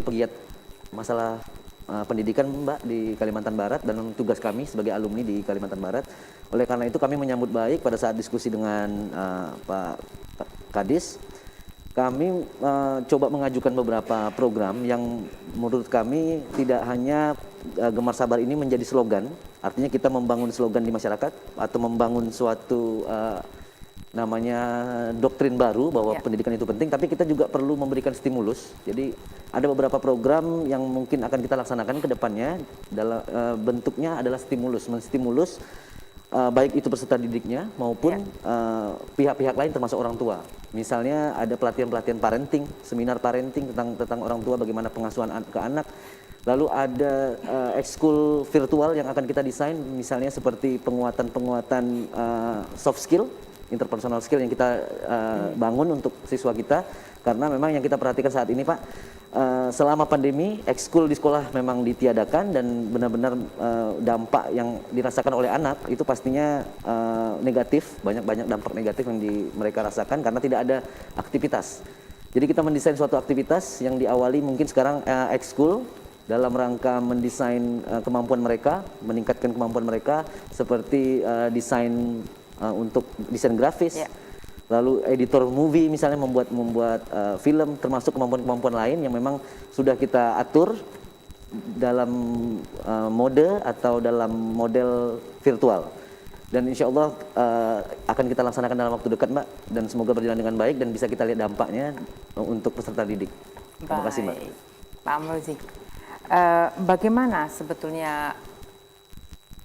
pegiat masalah pendidikan Mbak di Kalimantan Barat dan tugas kami sebagai alumni di Kalimantan Barat. Oleh karena itu kami menyambut baik pada saat diskusi dengan Pak Kadis. Kami coba mengajukan beberapa program yang menurut kami tidak hanya Gemar Sabar ini menjadi slogan, artinya kita membangun slogan di masyarakat atau membangun suatu namanya doktrin baru bahwa pendidikan itu penting, tapi kita juga perlu memberikan stimulus. Jadi ada beberapa program yang mungkin akan kita laksanakan ke depannya, dalam bentuknya adalah menstimulus baik itu peserta didiknya maupun pihak-pihak lain termasuk orang tua. Misalnya ada pelatihan-pelatihan parenting, seminar parenting tentang orang tua, bagaimana pengasuhan ke anak. Lalu ada ekskul virtual yang akan kita desain, misalnya seperti penguatan soft skill, interpersonal skill yang kita bangun untuk siswa kita. Karena memang yang kita perhatikan saat ini Pak, selama pandemi ekskul di sekolah memang ditiadakan dan benar-benar dampak yang dirasakan oleh anak itu pastinya negatif, banyak dampak negatif yang mereka rasakan karena tidak ada aktivitas. Jadi kita mendesain suatu aktivitas yang diawali mungkin sekarang ekskul dalam rangka mendesain kemampuan mereka, meningkatkan kemampuan mereka seperti desain untuk desain grafis, lalu editor movie misalnya membuat film, termasuk kemampuan-kemampuan lain yang memang sudah kita atur dalam mode atau dalam model virtual. Dan insya Allah akan kita laksanakan dalam waktu dekat Mbak, dan semoga berjalan dengan baik dan bisa kita lihat dampaknya untuk peserta didik. Terima kasih Mbak. Pak Amrozi, bagaimana sebetulnya,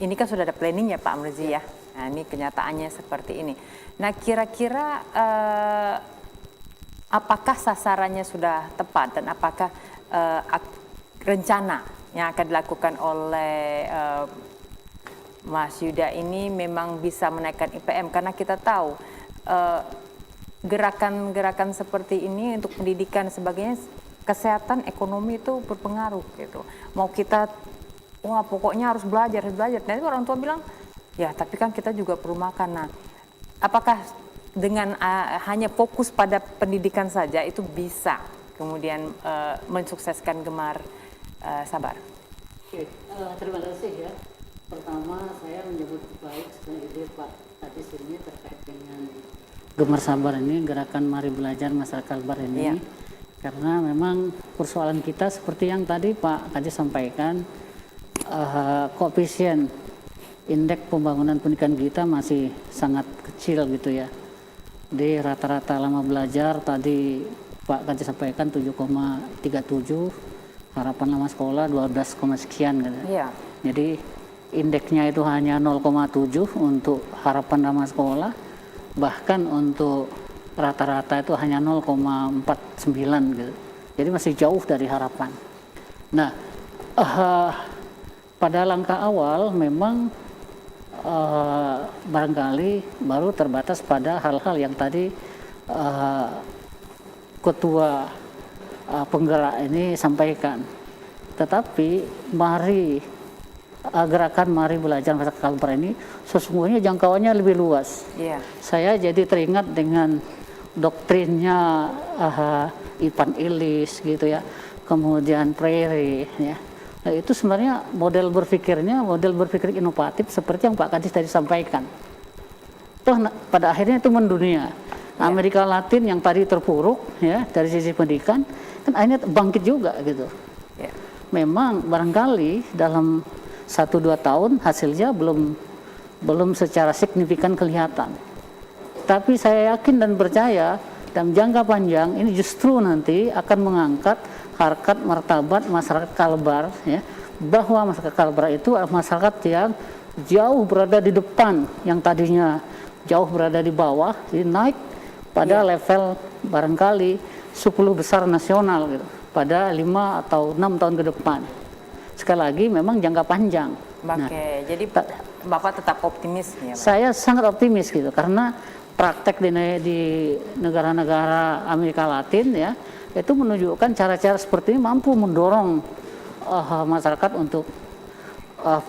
ini kan sudah ada planning ya Pak Amrozi ya. Nah, ini kenyataannya seperti ini. Nah, kira-kira apakah sasarannya sudah tepat dan apakah rencana yang akan dilakukan oleh Mas Yuda ini memang bisa menaikkan IPM? Karena kita tahu gerakan-gerakan seperti ini untuk pendidikan dan sebagainya, kesehatan, ekonomi itu berpengaruh gitu. Mau kita, wah pokoknya harus belajar. Nanti orang tua bilang, ya tapi kan kita juga perlu makan. Nah, apakah dengan hanya fokus pada pendidikan saja itu bisa kemudian mensukseskan Gemar Sabar? Oke, terima kasih ya. Pertama saya menyebut baik ide Pak Kadis ini terkait dengan Gemar Sabar ini, gerakan Mari Belajar Masyarakat Kalbar ini. Karena memang persoalan kita seperti yang tadi Pak Kadis sampaikan, koefisien indeks pembangunan pendidikan kita masih sangat kecil gitu ya. Di rata-rata lama belajar tadi Pak Kadis sampaikan 7,37, harapan lama sekolah 12, sekian gitu. Jadi indeksnya itu hanya 0,7 untuk harapan lama sekolah, bahkan untuk rata-rata itu hanya 0,49 gitu. Jadi masih jauh dari harapan. Nah, pada langkah awal memang barangkali baru terbatas pada hal-hal yang tadi ketua penggerak ini sampaikan. Tetapi gerakan Mari Belajar Masyarakat Kalbar ini sesungguhnya jangkauannya lebih luas. Saya jadi teringat dengan doktrinnya Ivan Illich gitu ya, kemudian Freire ya. Nah, itu sebenarnya model berpikir inovatif seperti yang Pak Kadis tadi sampaikan. Toh pada akhirnya itu mendunia. Amerika Latin yang tadi terpuruk ya dari sisi pendidikan kan akhirnya bangkit juga gitu. Memang barangkali dalam 1-2 tahun hasilnya belum secara signifikan kelihatan. Tapi saya yakin dan percaya dalam jangka panjang ini justru nanti akan mengangkat harkat martabat masyarakat Kalbar ya, bahwa masyarakat Kalbar itu adalah masyarakat yang jauh berada di depan, yang tadinya jauh berada di bawah, jadi naik pada level barangkali 10 besar nasional gitu, pada 5 atau 6 tahun ke depan. Sekali lagi memang jangka panjang. Jadi Bapak tetap optimis ya? Saya sangat optimis gitu, karena praktek di negara-negara Amerika Latin ya, itu menunjukkan cara-cara seperti ini mampu mendorong masyarakat untuk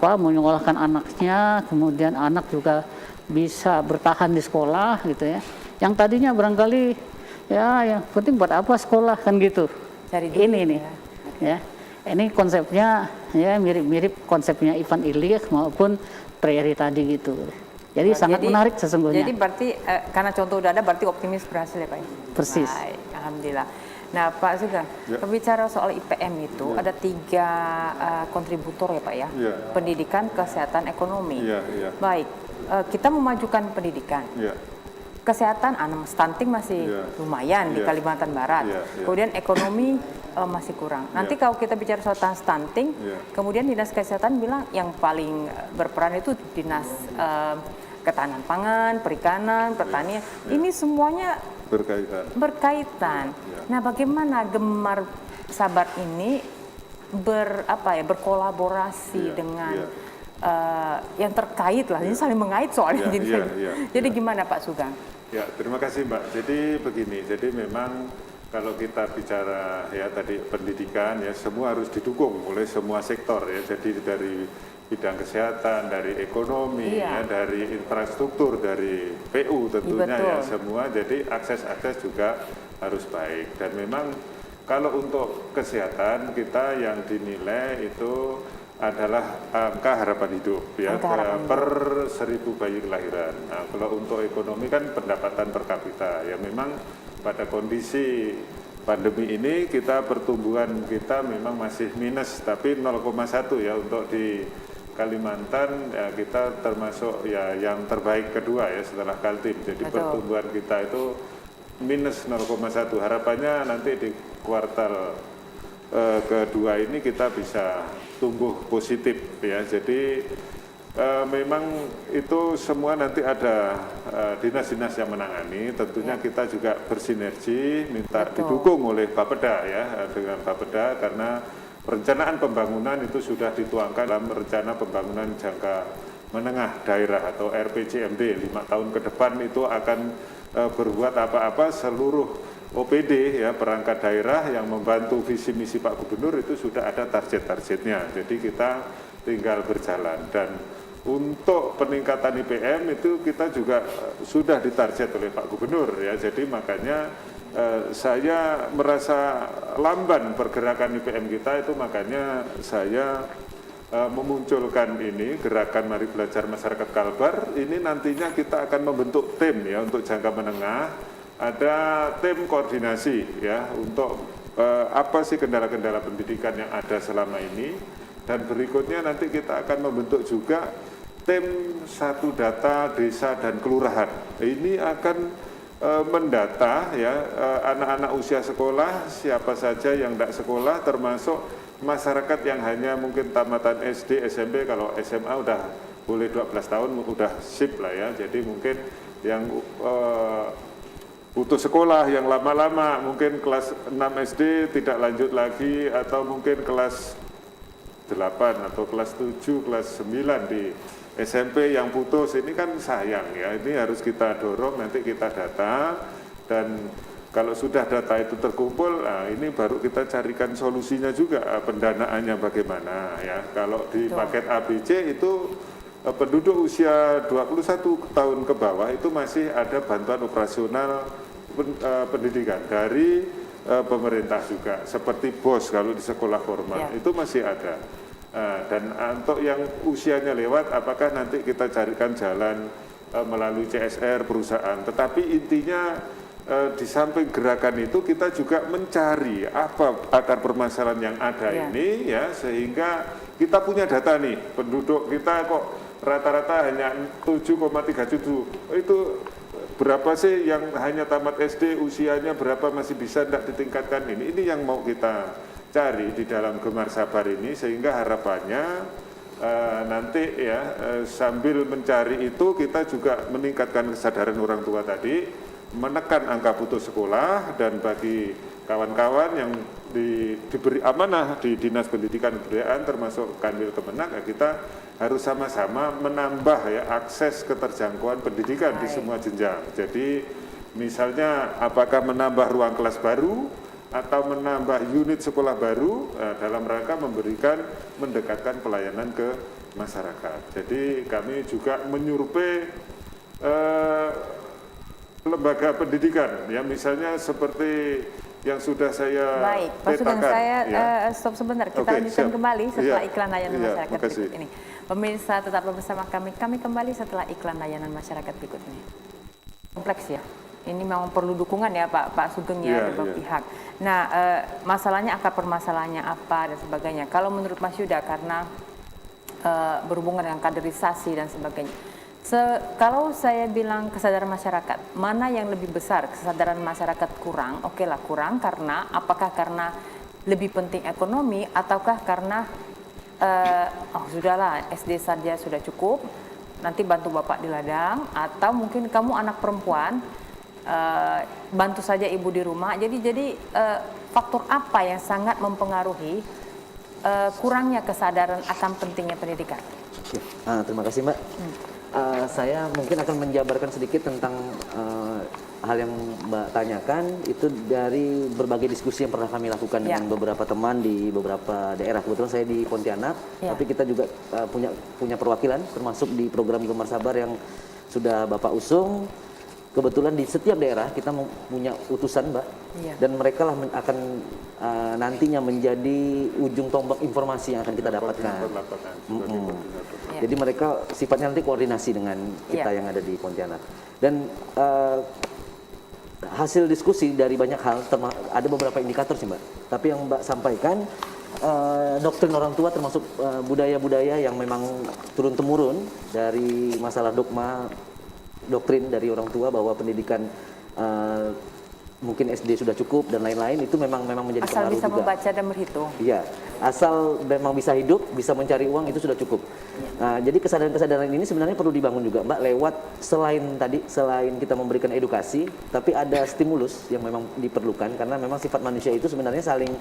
menyekolahkan anaknya, kemudian anak juga bisa bertahan di sekolah gitu ya. Yang tadinya barangkali ya yang penting buat apa sekolah kan gitu. Cari duit, ini nih. ya. Ini konsepnya ya mirip-mirip konsepnya Ivan Illich maupun Prairie tadi gitu. Jadi sangat menarik sesungguhnya. Jadi berarti karena contoh udah ada berarti optimis berhasil ya Pak? Persis. Baik, alhamdulillah. Nah Pak Sugeng, berbicara soal IPM itu ada 3 kontributor ya Pak ya? Pendidikan, kesehatan, ekonomi. Baik, kita memajukan pendidikan. Kesehatan, stunting masih lumayan di Kalimantan Barat. Kemudian ekonomi masih kurang. Nanti kalau kita bicara soal stunting, kemudian Dinas Kesehatan bilang yang paling berperan itu Dinas Ketahanan Pangan, Perikanan, Pertanian. Ini semuanya berkaitan. Nah, bagaimana Gemar Sabar ini berkolaborasi dengan yang terkait lah, ini saling mengait soalnya. Jadi gimana Pak Sugeng? Ya, terima kasih Mbak. Jadi begini, jadi memang kalau kita bicara ya tadi pendidikan ya semua harus didukung oleh semua sektor ya. Jadi dari bidang kesehatan, dari ekonomi, ya, dari infrastruktur, dari PU tentunya ya semua. Jadi akses juga harus baik. Dan memang kalau untuk kesehatan kita yang dinilai itu adalah angka harapan hidup ya per 1000 bayi kelahiran. Nah, kalau untuk ekonomi kan pendapatan per kapita ya memang pada kondisi pandemi ini kita pertumbuhan kita memang masih minus tapi 0,1 ya untuk di Kalimantan ya kita termasuk ya yang terbaik kedua ya setelah Kaltim. Jadi pertumbuhan kita itu minus 0,1. Harapannya nanti di kuartal kedua ini kita bisa tumbuh positif ya. Jadi memang itu semua nanti ada dinas-dinas yang menangani. Tentunya kita juga bersinergi minta didukung oleh Bapeda ya dengan Bapeda karena perencanaan pembangunan itu sudah dituangkan dalam rencana pembangunan jangka menengah daerah atau RPJMD 5 tahun ke depan itu akan berbuat apa-apa seluruh OPD ya perangkat daerah yang membantu visi misi Pak Gubernur itu sudah ada target-targetnya. Jadi kita tinggal berjalan dan untuk peningkatan IPM itu kita juga sudah ditarget oleh Pak Gubernur ya. Jadi makanya saya merasa lamban pergerakan IPM kita itu makanya saya memunculkan ini gerakan Mari Belajar Masyarakat Kalbar. Ini nantinya kita akan membentuk tim ya untuk jangka menengah. Ada tim koordinasi ya untuk apa sih kendala-kendala pendidikan yang ada selama ini dan berikutnya nanti kita akan membentuk juga tim satu data desa dan kelurahan. Ini akan mendata ya anak-anak usia sekolah siapa saja yang tidak sekolah termasuk masyarakat yang hanya mungkin tamatan SD, SMP, kalau SMA udah boleh 12 tahun udah sip lah ya. Jadi mungkin yang putus sekolah yang lama-lama mungkin kelas 6 SD tidak lanjut lagi atau mungkin kelas 8 atau kelas 7, kelas 9 di SMP yang putus ini kan sayang ya. Ini harus kita dorong nanti kita data dan kalau sudah data itu terkumpul nah ini baru kita carikan solusinya juga pendanaannya bagaimana ya. Kalau di paket ABC itu penduduk usia 21 tahun ke bawah itu masih ada bantuan operasional pendidikan dari pemerintah juga seperti BOS kalau di sekolah formal itu masih ada dan untuk yang usianya lewat apakah nanti kita carikan jalan melalui CSR perusahaan tetapi intinya di samping gerakan itu kita juga mencari apa akar permasalahan yang ada ini ya sehingga kita punya data nih penduduk kita kok rata-rata hanya 7,37 itu berapa sih yang hanya tamat SD usianya berapa masih bisa tidak ditingkatkan ini yang mau kita cari di dalam Gemar Sabar ini sehingga harapannya nanti ya sambil mencari itu kita juga meningkatkan kesadaran orang tua tadi menekan angka putus sekolah dan bagi kawan-kawan yang diberi amanah di Dinas Pendidikan dan Kebudayaan termasuk Kanwil Kemenak ya kita harus sama-sama menambah ya akses keterjangkauan pendidikan di semua jenjang. Jadi misalnya apakah menambah ruang kelas baru atau menambah unit sekolah baru dalam rangka mendekatkan pelayanan ke masyarakat. Jadi kami juga menyurvei lembaga pendidikan ya misalnya seperti yang sudah saya Baik, Pak Sugeng, petakan. saya Ya. Stop sebentar. Kita Oke, lanjutkan siap. kembali setelah Iya, iklan layanan iya, masyarakat makasih. berikut ini. Pemirsa tetaplah bersama kami. Kami kembali setelah iklan layanan masyarakat berikut ini. Kompleks ya. Ini memang perlu dukungan ya Pak Sugeng ya Iya, dari beberapa iya. pihak. Nah, masalahnya akar permasalahannya apa dan sebagainya. Kalau menurut Mas Yuda karena berhubungan dengan kaderisasi dan sebagainya. Kalau saya bilang kesadaran masyarakat, mana yang lebih besar? Kesadaran masyarakat kurang, oke lah kurang karena apakah karena lebih penting ekonomi ataukah karena sudahlah SD saja sudah cukup, nanti bantu bapak di ladang, atau mungkin kamu anak perempuan bantu saja ibu di rumah. Jadi faktor apa yang sangat mempengaruhi kurangnya kesadaran akan pentingnya pendidikan? Terima kasih Mbak. Saya mungkin akan menjabarkan sedikit tentang hal yang Mbak tanyakan itu dari berbagai diskusi yang pernah kami lakukan dengan beberapa teman di beberapa daerah. Kebetulan saya di Pontianak, tapi kita juga punya perwakilan termasuk di program Gemar Sabar yang sudah Bapak usung. Kebetulan di setiap daerah kita punya utusan Mbak, dan mereka lah akan nantinya menjadi ujung tombak informasi yang akan kita dapatkan. Jadi mereka sifatnya nanti koordinasi dengan kita yang ada di Pontianak. Dan hasil diskusi dari banyak hal, ada beberapa indikator sih Mbak. Tapi yang Mbak sampaikan, doktrin orang tua termasuk budaya-budaya yang memang turun-temurun dari masalah dogma, doktrin dari orang tua bahwa pendidikan mungkin SD sudah cukup dan lain-lain, itu memang menjadi asal pengaruh bisa juga. membaca dan berhitung. Iya, asal memang bisa hidup, bisa mencari uang, itu sudah cukup. Nah, jadi kesadaran-kesadaran ini sebenarnya perlu dibangun juga Mbak, lewat selain kita memberikan edukasi, tapi ada stimulus yang memang diperlukan karena memang sifat manusia itu sebenarnya saling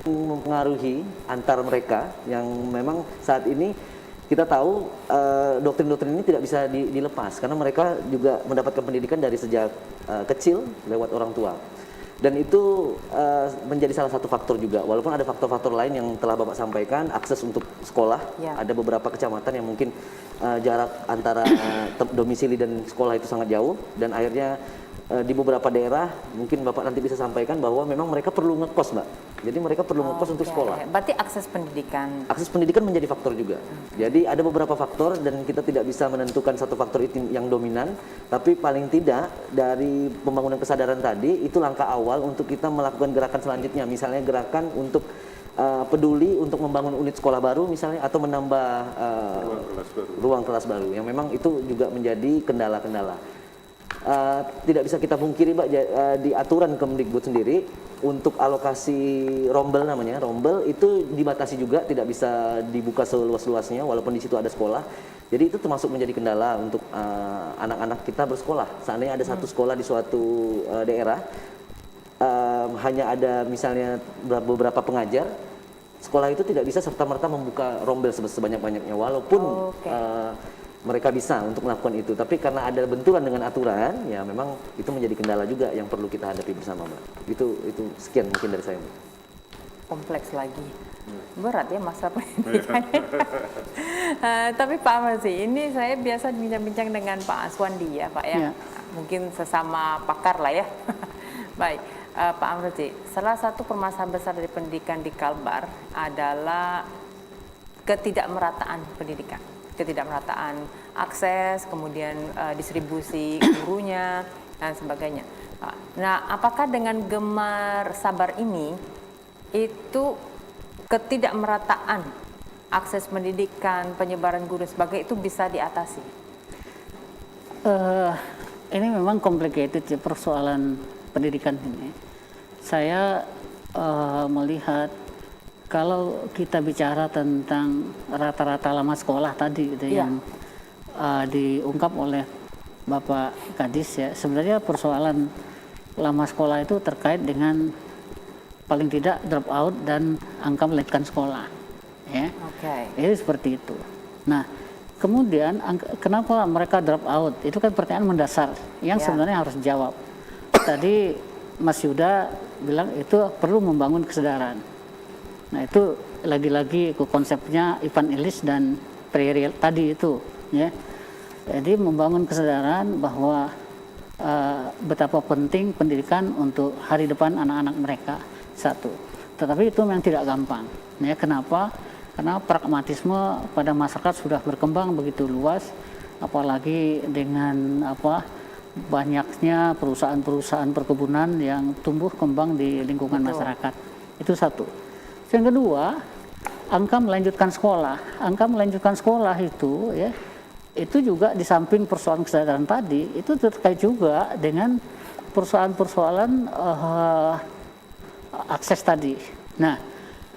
mempengaruhi antar mereka yang memang saat ini kita tahu doktrin-doktrin ini tidak bisa dilepas karena mereka juga mendapatkan pendidikan dari sejak kecil lewat orang tua. Dan itu menjadi salah satu faktor juga. Walaupun ada faktor-faktor lain yang telah Bapak sampaikan, akses untuk sekolah. Ada beberapa kecamatan yang mungkin jarak antara domisili dan sekolah itu sangat jauh, dan akhirnya di beberapa daerah mungkin Bapak nanti bisa sampaikan bahwa memang mereka perlu ngekos Mbak. Jadi mereka perlu ngekos untuk sekolah. Berarti akses pendidikan. Akses pendidikan menjadi faktor juga. Jadi ada beberapa faktor dan kita tidak bisa menentukan satu faktor itu yang dominan, tapi paling tidak dari pembangunan kesadaran tadi itu langkah awal untuk kita melakukan gerakan selanjutnya. Misalnya gerakan untuk peduli untuk membangun unit sekolah baru misalnya, atau menambah ruang kelas baru yang memang itu juga menjadi kendala-kendala. Tidak bisa kita pungkiri Mbak, di aturan Kemdikbud sendiri untuk alokasi rombel namanya, rombel itu dibatasi juga, tidak bisa dibuka seluas-luasnya walaupun di situ ada sekolah. Jadi itu termasuk menjadi kendala untuk anak-anak kita bersekolah. Seandainya ada satu sekolah di suatu daerah, hanya ada misalnya beberapa pengajar, sekolah itu tidak bisa serta-merta membuka rombel sebanyak-banyaknya walaupun mereka bisa untuk melakukan itu, tapi karena ada benturan dengan aturan, ya memang itu menjadi kendala juga yang perlu kita hadapi bersama Mbak. Itu sekian mungkin dari saya Mbak. Kompleks lagi, berat ya masa pendidikan. Tapi Pak Amarji, ini saya biasa bincang-bincang dengan Pak Aswandi ya Pak ya, mungkin sesama pakar lah ya. Baik, Pak Amarji, salah satu permasalahan besar dari pendidikan di Kalbar adalah ketidakmerataan pendidikan. Ketidakmerataan akses, kemudian distribusi gurunya dan sebagainya. Nah, apakah dengan Gemar Sabar ini itu ketidakmerataan akses pendidikan, penyebaran guru sebagai itu bisa diatasi? Ini memang complicated ya persoalan pendidikan ini. Saya melihat kalau kita bicara tentang rata-rata lama sekolah tadi gitu, yang diungkap oleh Bapak Kadis ya, sebenarnya persoalan lama sekolah itu terkait dengan paling tidak drop out dan angka melanjutkan sekolah ya. Itu seperti itu. Nah, kemudian kenapa mereka drop out? Itu kan pertanyaan mendasar yang sebenarnya harus dijawab. Tadi Mas Yuda bilang itu perlu membangun kesadaran. Nah, itu lagi-lagi konsepnya Ivan Illich dan Freire tadi itu ya. Jadi membangun kesadaran bahwa betapa penting pendidikan untuk hari depan anak-anak mereka. Satu, tetapi itu memang tidak gampang. Ya, kenapa? Karena pragmatisme pada masyarakat sudah berkembang begitu luas, apalagi dengan banyaknya perusahaan-perusahaan perkebunan yang tumbuh kembang di lingkungan masyarakat. Itu satu. Yang kedua, angka melanjutkan sekolah. Angka melanjutkan sekolah itu ya, itu juga di samping persoalan kesadaran tadi, itu terkait juga dengan persoalan-persoalan akses tadi. Nah,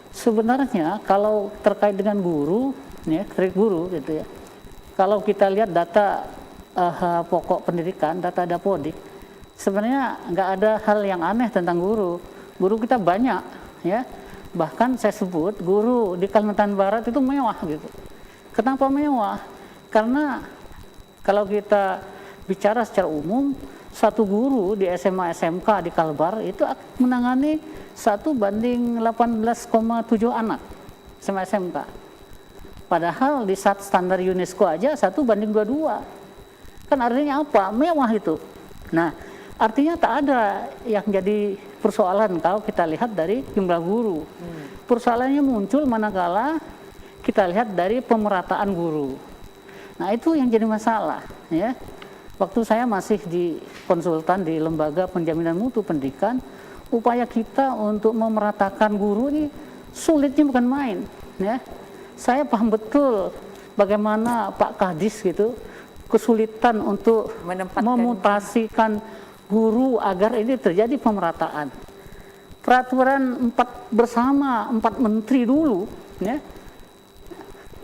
sebenarnya kalau terkait dengan guru, ya, terkait guru gitu ya. Kalau kita lihat data pokok pendidikan, data Dapodik, sebenarnya nggak ada hal yang aneh tentang guru. Guru kita banyak, ya. Bahkan saya sebut guru di Kalimantan Barat itu mewah gitu. Kenapa mewah? Karena kalau kita bicara secara umum, satu guru di SMA SMK di Kalbar itu menangani 1:18,7 anak SMA SMK. Padahal di standar UNESCO aja 1:22. Kan artinya apa? Mewah itu. Nah, artinya tak ada yang jadi persoalan kalau kita lihat dari jumlah guru. Persoalannya muncul manakala kita lihat dari pemerataan guru. Nah, itu yang jadi masalah, ya. Waktu saya masih di konsultan di Lembaga Penjaminan Mutu Pendidikan, upaya kita untuk memeratakan guru ini sulitnya bukan main, ya. Saya paham betul bagaimana Pak Kadis gitu kesulitan untuk memutasikan guru agar ini terjadi pemerataan. Peraturan 4 menteri dulu, ya,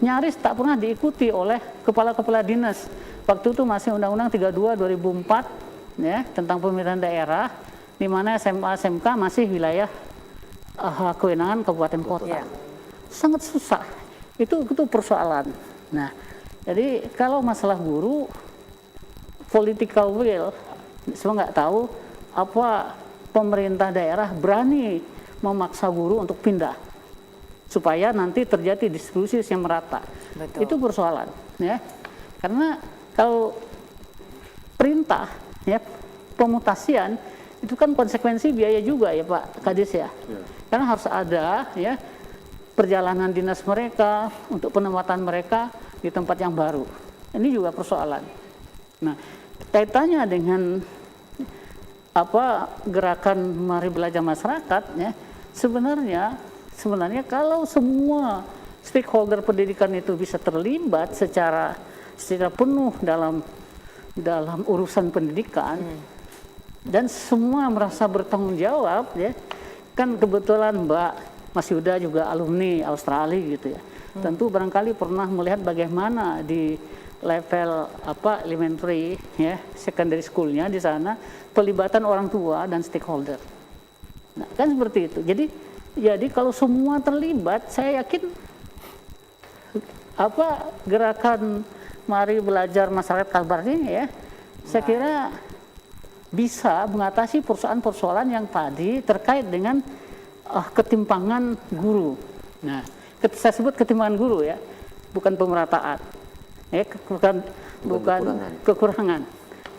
nyaris tak pernah diikuti oleh kepala-kepala dinas. Waktu itu masih Undang-Undang 32 2004, ya, tentang pemerintahan daerah, di mana SMA SMK masih wilayah kewenangan kabupaten kota. Sangat susah. Itu persoalan. Nah, jadi kalau masalah guru, political will, semua nggak tahu apa pemerintah daerah berani memaksa guru untuk pindah supaya nanti terjadi distribusi yang merata. Betul. Itu persoalan, ya. Karena kalau perintah, ya, pemutasian itu kan konsekuensi biaya juga ya Pak Kadis ya. Karena harus ada, ya, perjalanan dinas mereka untuk penempatan mereka di tempat yang baru. Ini juga persoalan. Nah, kaitannya dengan gerakan Mari Belajar Masyarakat, ya, sebenarnya kalau semua stakeholder pendidikan itu bisa terlibat secara penuh dalam urusan pendidikan, dan semua merasa bertanggung jawab, ya, kan kebetulan Mbak Mas Yuda juga alumni Australia gitu ya. Tentu barangkali pernah melihat bagaimana di level elementary, ya, secondary schoolnya di sana pelibatan orang tua dan stakeholder. Nah, kan seperti itu. Jadi kalau semua terlibat, saya yakin gerakan Mari Belajar Masyarakat Kalbar ini, ya, saya kira bisa mengatasi persoalan-persoalan yang tadi terkait dengan ketimpangan guru. Nah, saya sebut ketimpangan guru, ya, bukan pemerataan, ya, bukan kekurangan,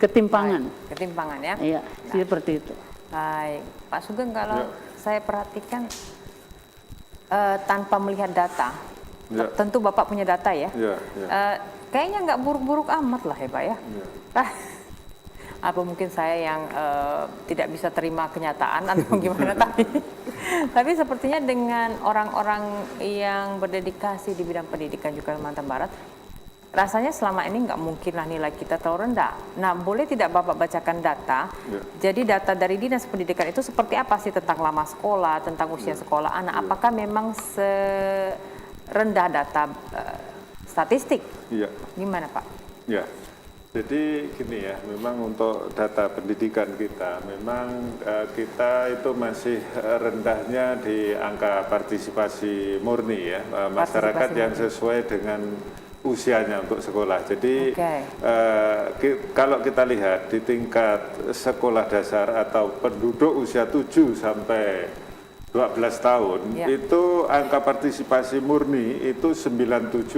ketimpangan. Ketimpangan, ya. Iya, seperti itu. Baik, Pak Sugeng, kalau saya perhatikan tanpa melihat data, tentu Bapak punya data ya. Kayaknya nggak buruk-buruk amat lah ya Pak ya. Apa mungkin saya yang tidak bisa terima kenyataan atau gimana tapi sepertinya dengan orang-orang yang berdedikasi di bidang pendidikan juga Kalimantan Barat, rasanya selama ini nggak mungkinlah nilai kita terlalu rendah. Nah, boleh tidak Bapak bacakan data? Jadi data dari Dinas Pendidikan itu seperti apa sih tentang lama sekolah, tentang usia sekolah anak? Apakah memang serendah data statistik? Gimana Pak? Ya. Jadi gini ya, memang untuk data pendidikan kita, memang kita itu masih rendahnya di angka partisipasi murni ya, masyarakat yang sesuai dengan usianya untuk sekolah. Jadi kalau kita lihat di tingkat sekolah dasar atau penduduk usia 7 sampai 12 tahun, itu angka partisipasi murni itu 97,6.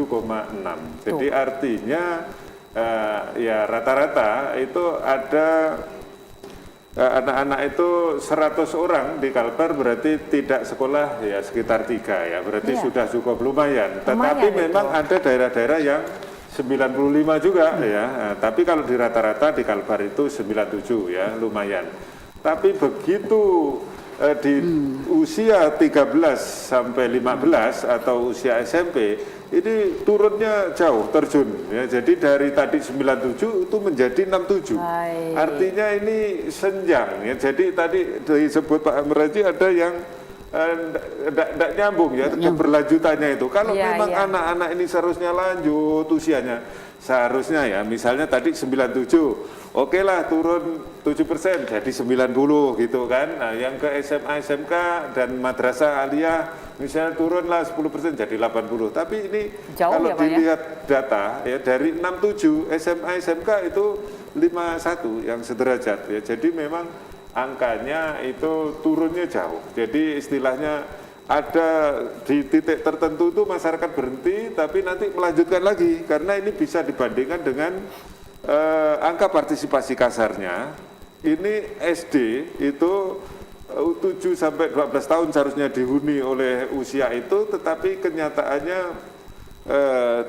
Jadi artinya ya rata-rata itu ada anak-anak itu 100 orang di Kalbar berarti tidak sekolah ya sekitar 3 ya, berarti sudah cukup lumayan. Tetapi memang ada daerah-daerah yang 95 juga ya, tapi kalau di rata-rata di Kalbar itu 97 ya, lumayan. Tapi begitu di usia 13 sampai 15 atau usia SMP ini turunnya jauh terjun ya. Jadi dari tadi 97 itu menjadi 67. Artinya ini senjang ya. Jadi tadi disebut Pak Amraji ada yang tidak nyambung ya keberlanjutannya itu. Kalau memang anak-anak ini seharusnya lanjut usianya, seharusnya ya misalnya tadi 97, oke lah turun 7% jadi 90 gitu kan. Nah yang ke SMA, SMK dan madrasah aliyah misalnya turunlah 10% jadi 80. Tapi ini jauh kalau ya, dilihat data ya dari 67 SMA, SMK itu 51 yang sederajat ya. Jadi memang angkanya itu turunnya jauh. Jadi istilahnya ada di titik tertentu itu masyarakat berhenti tapi nanti melanjutkan lagi karena ini bisa dibandingkan dengan angka partisipasi kasarnya. Ini SD itu 7 sampai 12 tahun seharusnya dihuni oleh usia itu, tetapi kenyataannya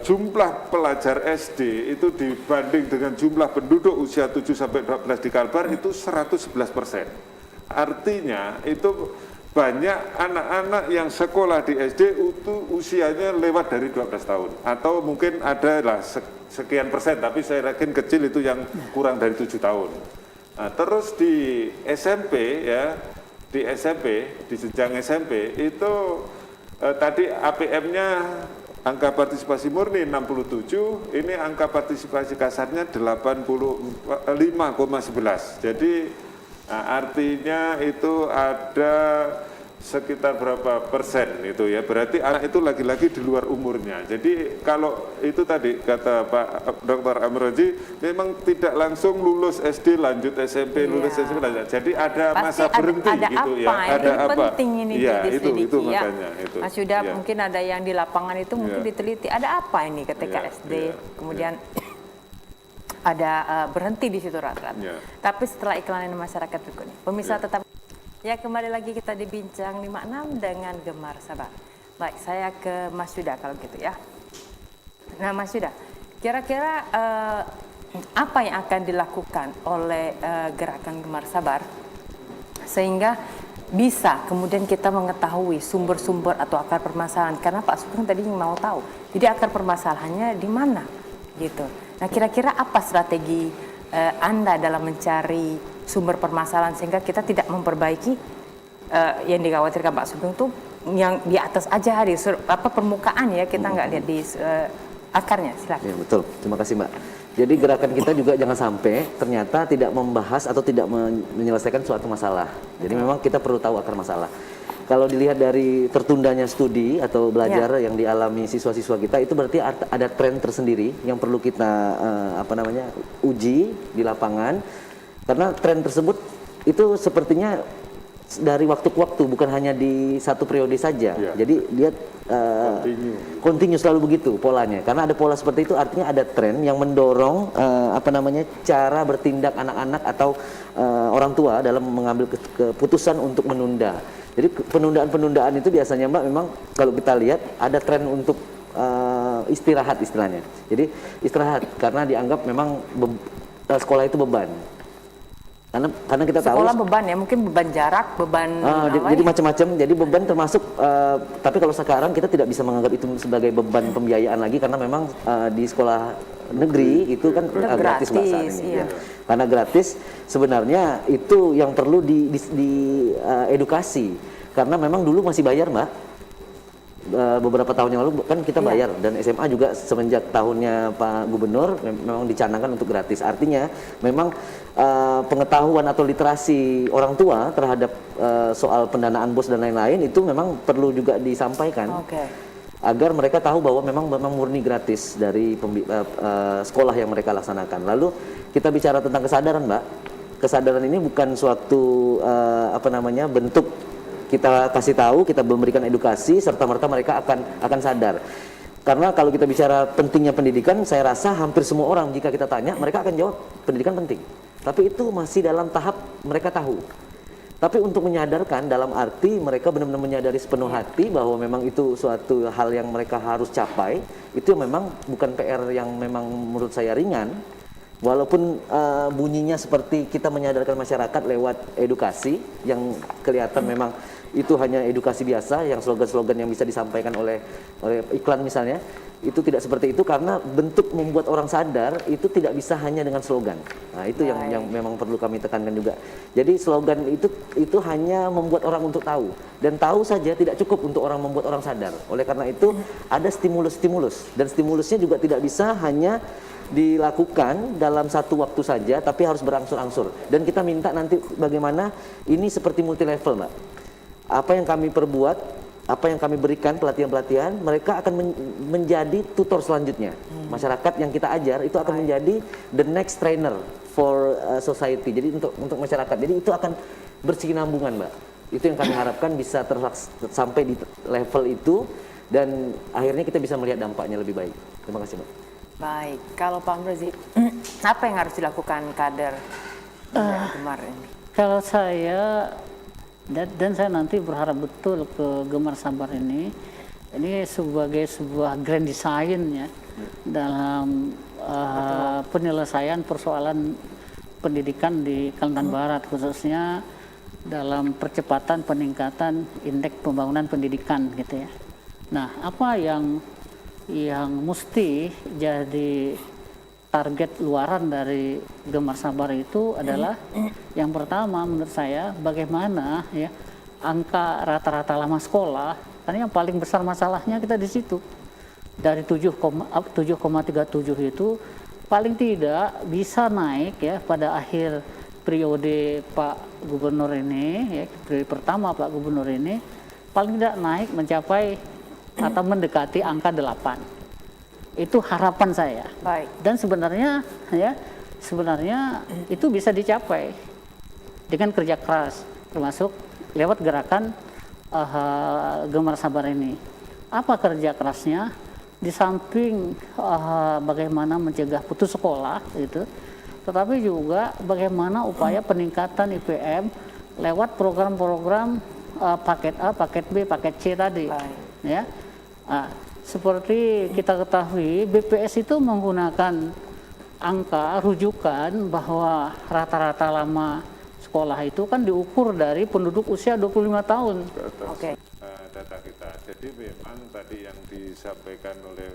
jumlah pelajar SD itu dibanding dengan jumlah penduduk usia 7 sampai 12 di Kalbar itu 111%. Artinya itu banyak anak-anak yang sekolah di SD itu usianya lewat dari 12 tahun atau mungkin adalah sekian persen, tapi saya yakin kecil itu yang kurang dari 7 tahun. Nah, terus di SMP ya, di SMP, di jenjang SMP itu tadi APM-nya angka partisipasi murni 67, ini angka partisipasi kasarnya 85,11. Jadi artinya itu ada sekitar berapa persen itu ya, berarti anak itu lagi-lagi di luar umurnya. Jadi kalau itu tadi kata Pak Dr. Amroji memang tidak langsung lulus SD lanjut SMP, lulus SMP lanjut. Jadi ada pasti masa berhenti ada gitu apa, ya. Ada ini apa? Penting ini ya, itu makanya itu. Mas Yuda mungkin ada yang di lapangan itu mungkin diteliti ada apa ini ketika SD kemudian ada berhenti di situ rata-rata. Tapi setelah iklan ini masyarakat berikut ini, pemirsa tetap ya, kembali lagi kita di Bincang 56 dengan Gemar Sabar. Baik, saya ke Mas Yuda kalau gitu ya. Nah Mas Yuda, kira-kira apa yang akan dilakukan oleh gerakan Gemar Sabar sehingga bisa kemudian kita mengetahui sumber-sumber atau akar permasalahan? Karena Pak Sugeng tadi mau tahu, jadi akar permasalahannya di mana gitu. Nah kira-kira apa strategi Anda dalam mencari sumber permasalahan sehingga kita tidak memperbaiki yang dikhawatirkan Pak Sugeng tuh yang di atas aja di permukaan ya, kita nggak lihat di akarnya. Silakan. Ya, betul, terima kasih Mbak. Jadi gerakan kita juga jangan sampai ternyata tidak membahas atau tidak menyelesaikan suatu masalah. Jadi memang kita perlu tahu akar masalah. Kalau dilihat dari tertundanya studi atau belajar yang dialami siswa-siswa kita, itu berarti ada tren tersendiri yang perlu kita uji di lapangan. Karena tren tersebut itu sepertinya dari waktu ke waktu, bukan hanya di satu periode saja. Jadi dia continue selalu begitu polanya. Karena ada pola seperti itu, artinya ada tren yang mendorong cara bertindak anak-anak atau orang tua dalam mengambil keputusan untuk menunda. Jadi penundaan-penundaan itu biasanya Mbak memang kalau kita lihat ada tren untuk istirahat istilahnya. Jadi istirahat karena dianggap memang sekolah itu beban. Karena kita tahu sekolah beban ya, mungkin beban jarak, beban jadi macam-macam. Jadi beban termasuk tapi kalau sekarang kita tidak bisa menganggap itu sebagai beban pembiayaan lagi karena memang di sekolah negeri itu kan gratis Mbak saat ini. Ya. Karena gratis sebenarnya itu yang perlu edukasi. Karena memang dulu masih bayar Mbak. Beberapa tahun yang lalu kan kita bayar dan SMA juga semenjak tahunnya Pak Gubernur memang dicanangkan untuk gratis. Artinya memang pengetahuan atau literasi orang tua terhadap soal pendanaan BOS dan lain-lain itu memang perlu juga disampaikan agar mereka tahu bahwa memang murni gratis dari sekolah yang mereka laksanakan. Lalu kita bicara tentang kesadaran Mbak. Kesadaran ini bukan suatu bentuk kita kasih tahu, kita memberikan edukasi serta merta mereka akan sadar. Karena kalau kita bicara pentingnya pendidikan, saya rasa hampir semua orang jika kita tanya, mereka akan jawab pendidikan penting. Tapi itu masih dalam tahap mereka tahu. Tapi untuk menyadarkan dalam arti mereka benar-benar menyadari sepenuh hati bahwa memang itu suatu hal yang mereka harus capai, itu memang bukan PR yang memang menurut saya ringan. Walaupun bunyinya seperti kita menyadarkan masyarakat lewat edukasi yang kelihatan memang itu hanya edukasi biasa, yang slogan-slogan yang bisa disampaikan oleh iklan misalnya, itu tidak seperti itu karena bentuk membuat orang sadar itu tidak bisa hanya dengan slogan. Nah itu yang memang perlu kami tekankan juga. Jadi slogan itu hanya membuat orang untuk tahu, dan tahu saja tidak cukup untuk orang membuat orang sadar. Oleh karena itu ada stimulus-stimulus, dan stimulusnya juga tidak bisa hanya dilakukan dalam satu waktu saja, tapi harus berangsur-angsur. Dan kita minta nanti bagaimana ini seperti multi level, Mbak. Apa yang kami perbuat, apa yang kami berikan pelatihan-pelatihan, mereka akan menjadi tutor selanjutnya. Masyarakat yang kita ajar itu akan menjadi the next trainer for society. Jadi untuk masyarakat. Jadi itu akan berkesinambungan, Mbak. Itu yang kami harapkan bisa sampai di level itu, dan akhirnya kita bisa melihat dampaknya lebih baik. Terima kasih, Mbak. Baik, kalau Pak Amrozi, apa yang harus dilakukan kader kemarin? Kalau saya dan saya nanti berharap betul ke Gemar Sabar ini sebagai sebuah grand design ya dalam penyelesaian persoalan pendidikan di Kalimantan Barat, khususnya dalam percepatan peningkatan indeks pembangunan pendidikan gitu ya. Nah, apa yang mesti jadi target luaran dari Gemar Sabar itu adalah yang pertama menurut saya bagaimana ya angka rata-rata lama sekolah, karena yang paling besar masalahnya kita di situ. Dari 7,37 itu paling tidak bisa naik ya pada akhir periode Pak Gubernur ini ya, periode pertama Pak Gubernur ini paling tidak naik mencapai atau mendekati angka 8. Itu harapan saya. Baik. Dan sebenarnya itu bisa dicapai dengan kerja keras, termasuk lewat gerakan Gemar Sabar ini. Apa kerja kerasnya? Di samping bagaimana mencegah putus sekolah gitu, tetapi juga bagaimana upaya peningkatan IPM lewat program-program paket A, paket B, paket C tadi. Baik. Ya. Seperti kita ketahui, BPS itu menggunakan angka rujukan bahwa rata-rata lama sekolah itu kan diukur dari penduduk usia 25 tahun. Oke. Data kita. Jadi memang tadi yang disampaikan oleh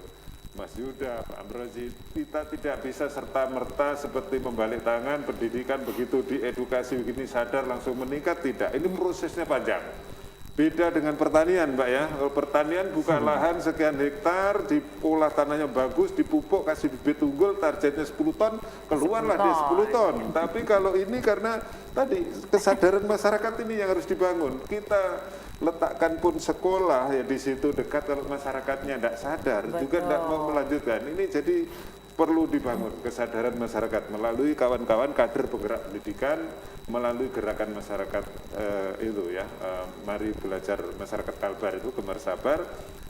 Mas Yuda, Pak Amrozi, kita tidak bisa serta-merta seperti membalik tangan pendidikan begitu diedukasi begini sadar langsung meningkat, tidak. Ini prosesnya panjang. Beda dengan pertanian, Mbak ya. Kalau pertanian buka lahan sekian hektar, diolah tanahnya bagus, dipupuk, kasih bibit unggul, targetnya 10 ton, keluarlah dia 10 ton. Tapi kalau ini karena tadi kesadaran masyarakat ini yang harus dibangun. Kita letakkan pun sekolah ya di situ dekat, kalau masyarakatnya tidak sadar, juga tidak mau melanjutkan. Ini jadi perlu dibangun kesadaran masyarakat melalui kawan-kawan kader penggerak pendidikan, melalui gerakan masyarakat itu ya, mari belajar masyarakat Kalbar itu Gemar Sabar.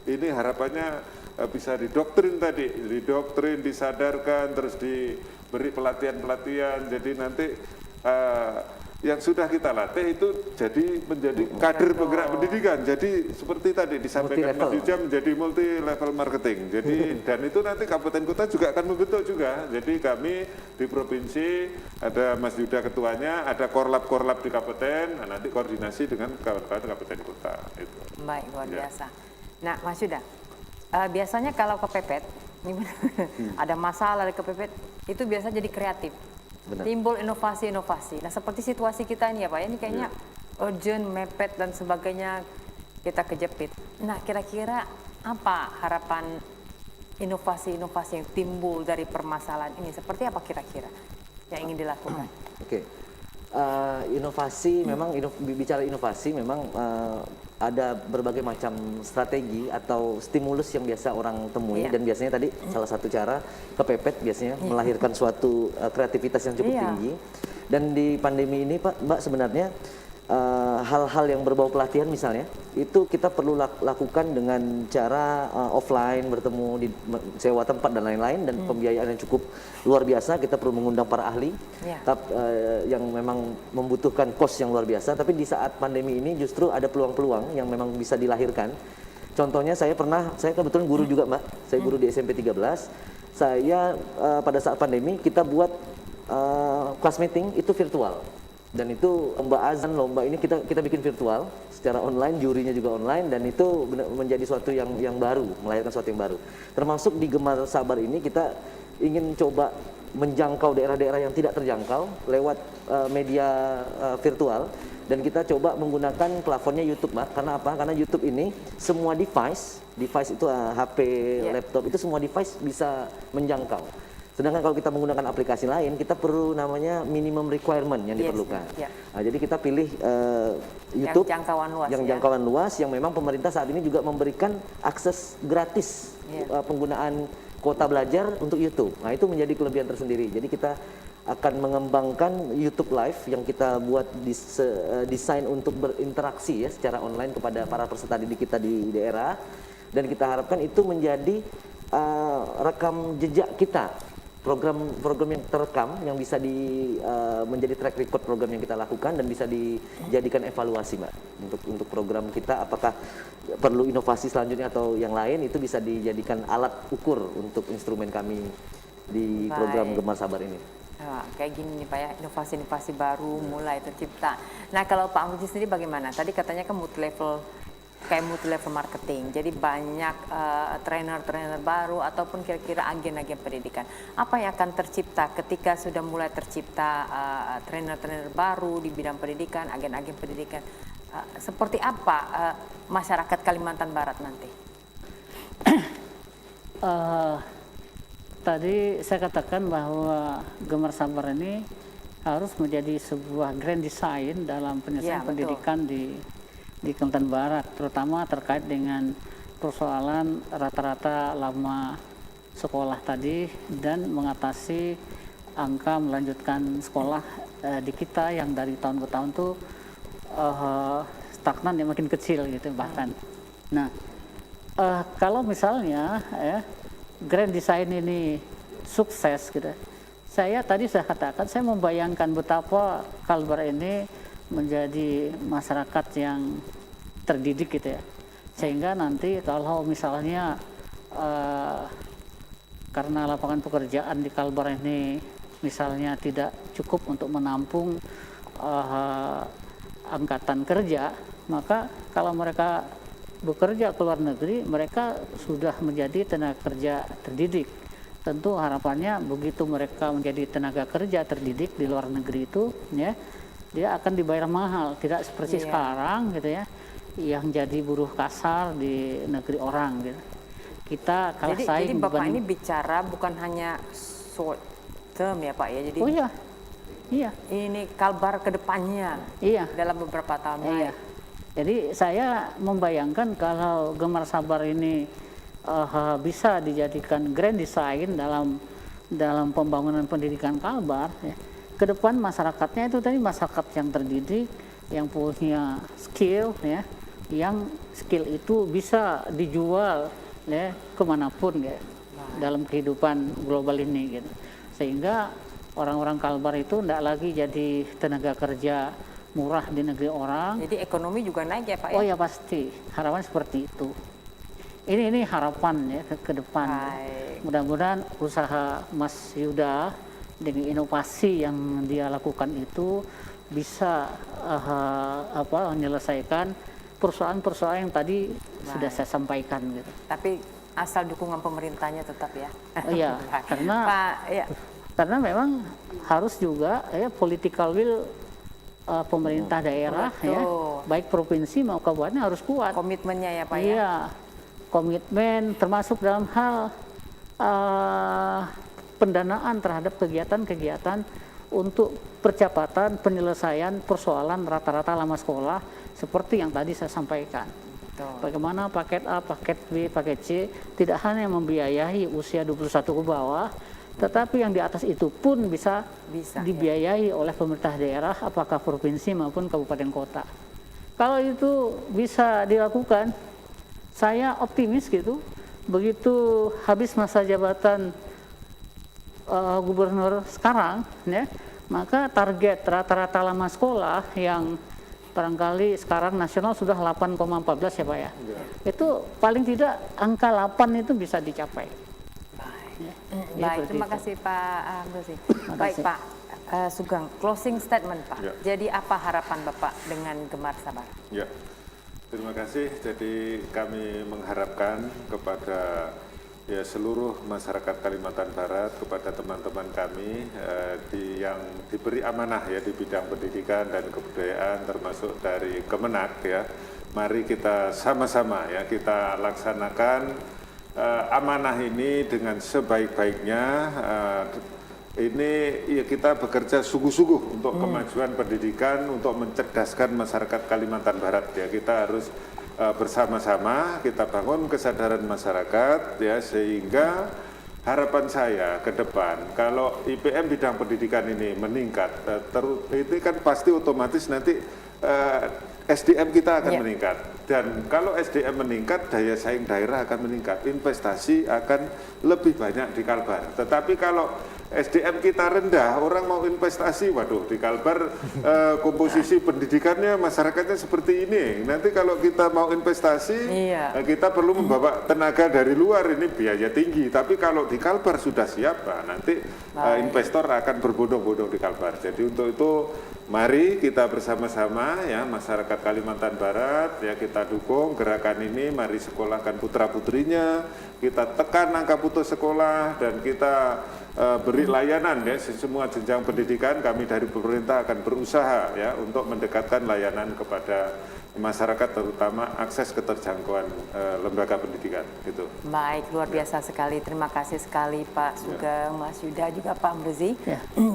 Ini harapannya bisa didoktrin tadi, didoktrin, disadarkan, terus diberi pelatihan-pelatihan. Jadi nanti yang sudah kita latih itu jadi menjadi kader penggerak pendidikan. Jadi seperti tadi disampaikan Mas Yuja menjadi multi level marketing. Jadi dan itu nanti kabupaten kota juga akan membentuk juga. Jadi kami di provinsi ada Mas Yuda ketuanya, ada korlap-korlap di kabupaten, nah nanti koordinasi dengan kawan-kawan kabupaten kota. Itu. Baik, luar biasa. Nah, Mas Yuda, biasanya kalau kepepet, ada masalah dari kepepet, itu biasa jadi kreatif. Benar. Timbul inovasi-inovasi. Nah, seperti situasi kita ini ya Pak, ini kayaknya urgent, mepet dan sebagainya, kita kejepit. Nah, kira-kira apa harapan inovasi-inovasi yang timbul dari permasalahan ini? Seperti apa kira-kira yang ingin dilakukan? Oke. Inovasi memang bicara inovasi memang ada berbagai macam strategi atau stimulus yang biasa orang temui, dan biasanya tadi salah satu cara kepepet biasanya melahirkan suatu kreativitas yang cukup tinggi. Dan di pandemi ini Mbak sebenarnya hal-hal yang berbau pelatihan misalnya, itu kita perlu lakukan dengan cara offline, bertemu di sewa tempat dan lain-lain, dan pembiayaan yang cukup luar biasa. Kita perlu mengundang para ahli yang memang membutuhkan cost yang luar biasa. Tapi di saat pandemi ini justru ada peluang-peluang yang memang bisa dilahirkan. Contohnya saya kebetulan guru juga Mbak, saya guru di SMP 13. Saya pada saat pandemi kita buat class meeting itu virtual. Dan itu lomba azan, lomba ini kita bikin virtual secara online, jurinya juga online, dan itu menjadi suatu yang baru, melahirkan suatu yang baru. Termasuk di Gemar Sabar ini kita ingin coba menjangkau daerah-daerah yang tidak terjangkau lewat media virtual, dan kita coba menggunakan platformnya YouTube, Mbak. Karena apa? Karena YouTube ini semua device itu HP, laptop, itu semua device bisa menjangkau. Sedangkan kalau kita menggunakan aplikasi lain, kita perlu namanya minimum requirement yang diperlukan. Nah, jadi kita pilih YouTube yang jangkauan luas, yang memang pemerintah saat ini juga memberikan akses gratis penggunaan kuota belajar untuk YouTube. Nah, itu menjadi kelebihan tersendiri. Jadi kita akan mengembangkan YouTube Live yang kita buat desain untuk berinteraksi secara online kepada para peserta didik kita di daerah, dan kita harapkan itu menjadi rekam jejak kita. Program yang terekam yang bisa menjadi track record program yang kita lakukan, dan bisa dijadikan evaluasi, Mbak, untuk program kita, apakah perlu inovasi selanjutnya atau yang lain, itu bisa dijadikan alat ukur untuk instrumen kami di program Gemar Sabar ini. Nah, kayak gini nih Pak ya, inovasi-inovasi baru mulai tercipta. Nah, kalau Pak Muji sendiri bagaimana? Tadi katanya kan multi level marketing, jadi banyak trainer-trainer baru ataupun kira-kira agen-agen pendidikan. Apa yang akan tercipta ketika sudah mulai tercipta trainer-trainer baru di bidang pendidikan, agen-agen pendidikan? Seperti apa masyarakat Kalimantan Barat nanti? Tadi saya katakan bahwa Gemar Sabar ini harus menjadi sebuah grand design dalam penyelesaian pendidikan di Kalimantan Barat, terutama terkait dengan persoalan rata-rata lama sekolah tadi, dan mengatasi angka melanjutkan sekolah di kita yang dari tahun ke tahun tuh stagnan, yang makin kecil gitu bahkan. Nah, kalau misalnya grand design ini sukses gitu, saya katakan, saya membayangkan betapa Kalbar ini menjadi masyarakat yang terdidik gitu ya, sehingga nanti kalau misalnya karena lapangan pekerjaan di Kalbar ini misalnya tidak cukup untuk menampung angkatan kerja, maka kalau mereka bekerja ke luar negeri, mereka sudah menjadi tenaga kerja terdidik. Tentu harapannya begitu mereka menjadi tenaga kerja terdidik di luar negeri itu, ya, dia akan dibayar mahal, tidak seperti sekarang gitu ya, yang jadi buruh kasar di negeri orang gitu. Kita kalah saing. Jadi Bapak ini bicara bukan hanya short term ya Pak ya, jadi iya. Ini Kalbar ke depannya dalam beberapa tahun lagi. Jadi saya membayangkan kalau Gemar Sabar ini bisa dijadikan grand design dalam pembangunan pendidikan Kalbar ya. Ke depan masyarakatnya itu tadi masyarakat yang terdidik, yang punya skill ya, yang skill itu bisa dijual ya kemanapun ya dalam kehidupan global ini gitu. Sehingga orang-orang Kalbar itu tidak lagi jadi tenaga kerja murah di negeri orang. Jadi ekonomi juga naik ya Pak ya? Oh ya pasti, harapan seperti itu. Ini harapan ya ke depan. Mudah-mudahan usaha Mas Yuda dengan inovasi yang dia lakukan itu bisa menyelesaikan persoalan-persoalan yang tadi sudah saya sampaikan gitu. Tapi asal dukungan pemerintahnya tetap ya. Iya, karena memang harus juga ya political will pemerintah daerah ya, baik provinsi maupun kabupaten harus kuat. Komitmennya ya Pak ya. Iya, komitmen termasuk dalam hal pendanaan terhadap kegiatan-kegiatan untuk percepatan penyelesaian persoalan rata-rata lama sekolah seperti yang tadi saya sampaikan. Bagaimana paket A, paket B, paket C tidak hanya membiayai usia 21 ke bawah, Tetapi yang di atas itu pun bisa Bisa, dibiayai oleh pemerintah daerah, apakah provinsi maupun kabupaten kota. Kalau itu bisa dilakukan, saya optimis gitu. Begitu habis masa jabatan gubernur sekarang, ya, maka target rata-rata lama sekolah yang barangkali sekarang nasional sudah 8,14 ya Pak ya. Itu paling tidak angka 8 itu bisa dicapai. Baik, terima kasih Pak Amrozi. Baik Pak Sugeng, closing statement Pak. Ya. Jadi apa harapan Bapak dengan Gemar Sabar? Ya, terima kasih. Jadi kami mengharapkan kepada seluruh masyarakat Kalimantan Barat, kepada teman-teman kami yang diberi amanah ya di bidang pendidikan dan kebudayaan, termasuk dari Kemenak ya. Mari kita sama-sama ya kita laksanakan amanah ini dengan sebaik-baiknya. Ini ya kita bekerja sungguh-sungguh untuk kemajuan pendidikan, untuk mencerdaskan masyarakat Kalimantan Barat ya. Kita harus bersama-sama kita bangun kesadaran masyarakat ya, sehingga harapan saya ke depan kalau IPM bidang pendidikan ini meningkat, itu kan pasti otomatis nanti SDM kita akan meningkat, dan kalau SDM meningkat daya saing daerah akan meningkat, investasi akan lebih banyak di Kalbar. Tetapi kalau SDM kita rendah, orang mau investasi, waduh di Kalbar komposisi pendidikannya masyarakatnya seperti ini. Nanti kalau kita mau investasi, kita perlu membawa tenaga dari luar, ini biaya tinggi. Tapi kalau di Kalbar sudah siap, nanti investor akan berbondong-bondong di Kalbar. Jadi untuk itu mari kita bersama-sama ya masyarakat Kalimantan Barat ya, kita dukung gerakan ini. Mari sekolahkan putra-putrinya, kita tekan angka putus sekolah, dan kita beri layanan ya semua jenjang pendidikan. Kami dari pemerintah akan berusaha ya untuk mendekatkan layanan kepada masyarakat, terutama akses keterjangkauan lembaga pendidikan gitu. Baik, luar biasa sekali. Terima kasih sekali Pak Sugeng, Mas Yuda, juga Pak Amrozi.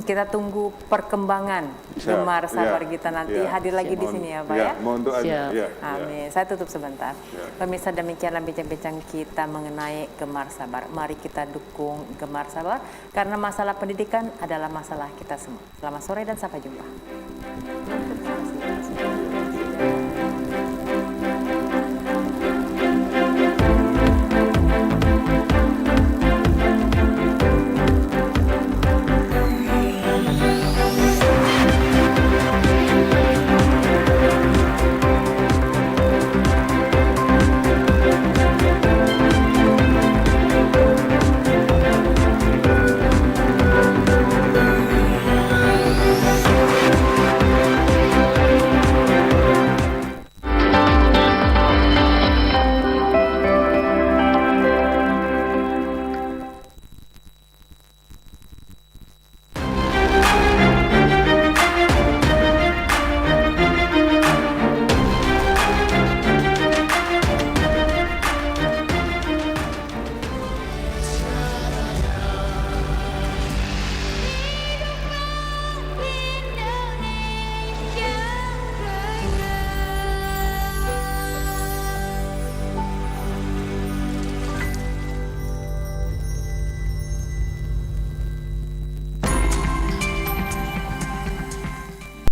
Kita tunggu perkembangan Gemar Sabar kita nanti hadir lagi di sini ya Pak ya. Mohon doanya. Amin. Saya tutup sebentar. Pemirsa, demikianlah bincang-bincang kita mengenai Gemar Sabar. Mari kita dukung Gemar Sabar karena masalah pendidikan adalah masalah kita semua. Selamat sore dan sampai jumpa.